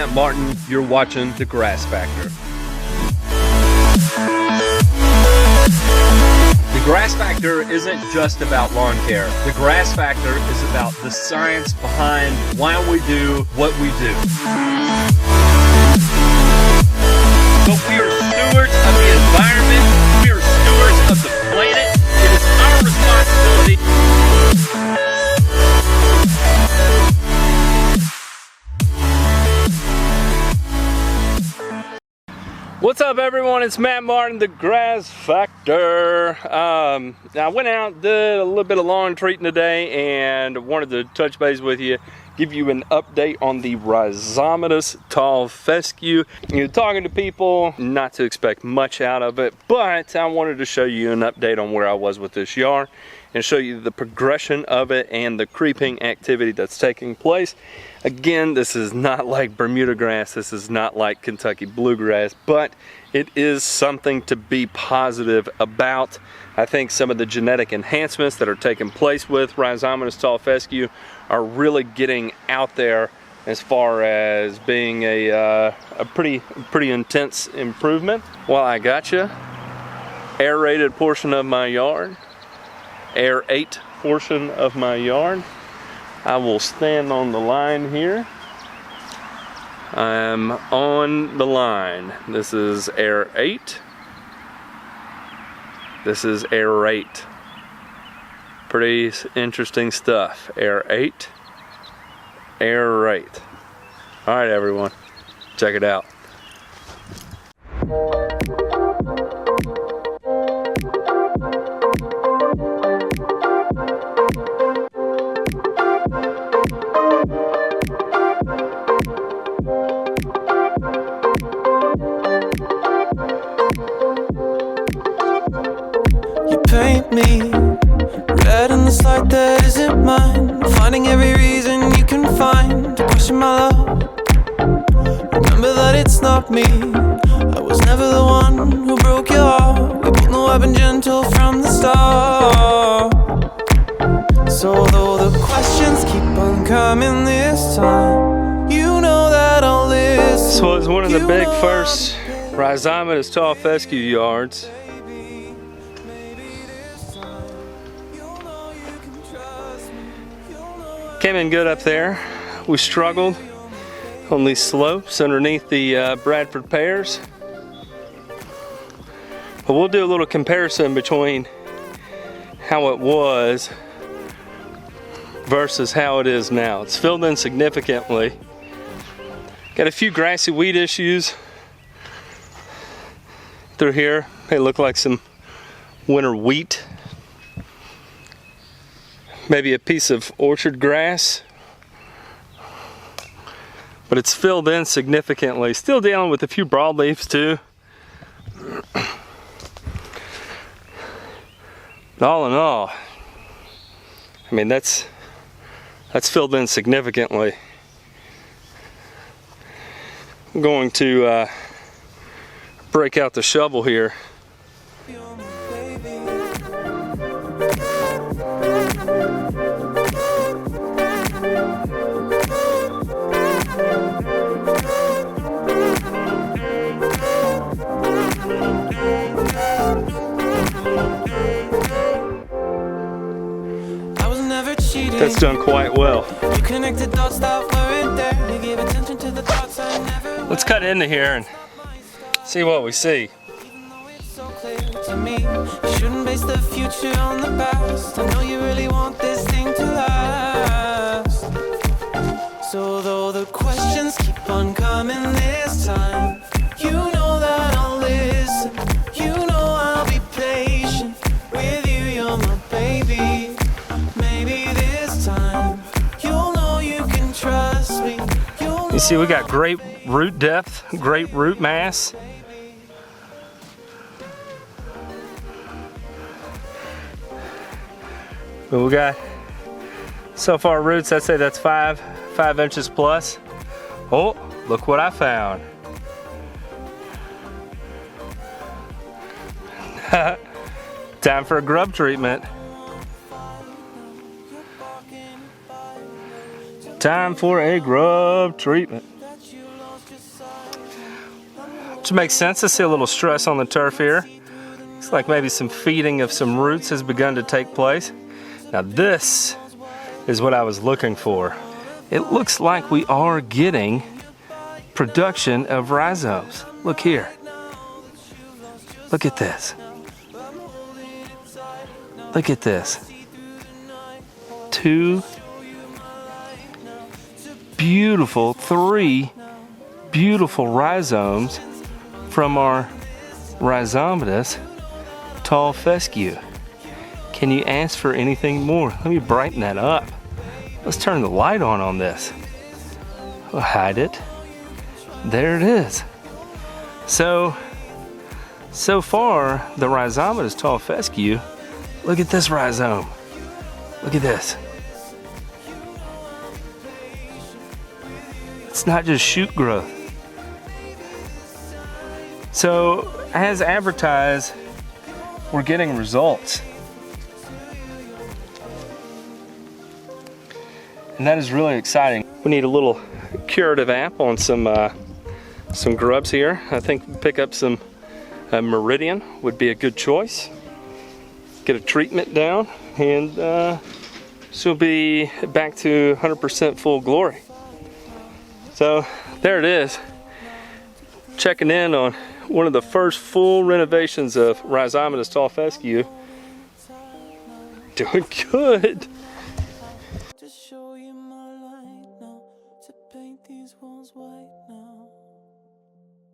Matt Martin. You're watching The Grass Factor. The Grass Factor isn't just about lawn care. The Grass Factor is about the science behind why we do what we do. But we are stewards of the environment. We are stewards of the planet. It is our responsibility. What's up, everyone? It's Matt Martin, The Grass Factor. I went out, did a little bit of lawn treating today, and wanted to touch base with you, give you an update on the Rhizomatous tall fescue. You're talking to people, not to expect much out of it, but I wanted to show you an update on where I was with this yard and show you the progression of it and the creeping activity that's taking place. Again, this is not like Bermuda grass, this is not like Kentucky bluegrass, but it is something to be positive about. I think some of the genetic enhancements that are taking place with Rhizomatous tall fescue are really getting out there as far as being a pretty intense improvement. While I got you, aerated portion of my yard, aerate portion of my yard. I will stand on the line here. I'm on the line. This is aerate. This is aerate. Pretty interesting stuff. Aerate. Aerate. All right, everyone, check it out. Paint me red in this light that isn't mine, finding every reason you can find to question my love. Remember that it's not me, I was never the one who broke your heart. We both know I've been gentle from the start. So though the questions keep on coming this time, you know that I'll listen. This was one of the big first Rhizomatous tall fescue yards. Came in good up there. We struggled on these slopes underneath the Bradford pears. But we'll do a little comparison between how it was versus how it is now. It's filled in significantly. Got a few grassy weed issues through here. They look like some winter wheat. Maybe a piece of orchard grass, but it's filled in significantly. Still dealing with a few broadleaves too. But all in all, I mean, that's filled in significantly. I'm going to break out the shovel here. That's done quite well. Let's cut into here and see what we see. Shouldn't base the future on the past. I know you really want this thing to last. So though the questions keep on coming this time, you know that I'll listen. You know I'll be patient with you. You're my baby. Maybe this time you'll know you can trust me. You see, we got great root depth, great root mass. But we got so far roots, I'd say that's 5 inches plus. Oh, look what I found. Time for a grub treatment. Time for a grub treatment. which makes sense. I see a little stress on the turf here. Looks like maybe some feeding of some roots has begun to take place. Now this is what I was looking for. It looks like we are getting production of rhizomes. Look here. Look at this. Look at this. 2 beautiful, 3 beautiful rhizomes from our Rhizomatous tall fescue. Can you ask for anything more? Let me brighten that up. Let's turn the light on this. We'll hide it. There it is. So far, the Rhizomatous tall fescue, look at this rhizome. Look at this. It's not just shoot growth. So, as advertised, we're getting results. And that is really exciting. We need a little curative app on some grubs here. I think pick up some Meridian would be a good choice. Get a treatment down, and she'll be back to 100% full glory. So there it is. Checking in on one of the first full renovations of Rhizomatous tall fescue. Doing good.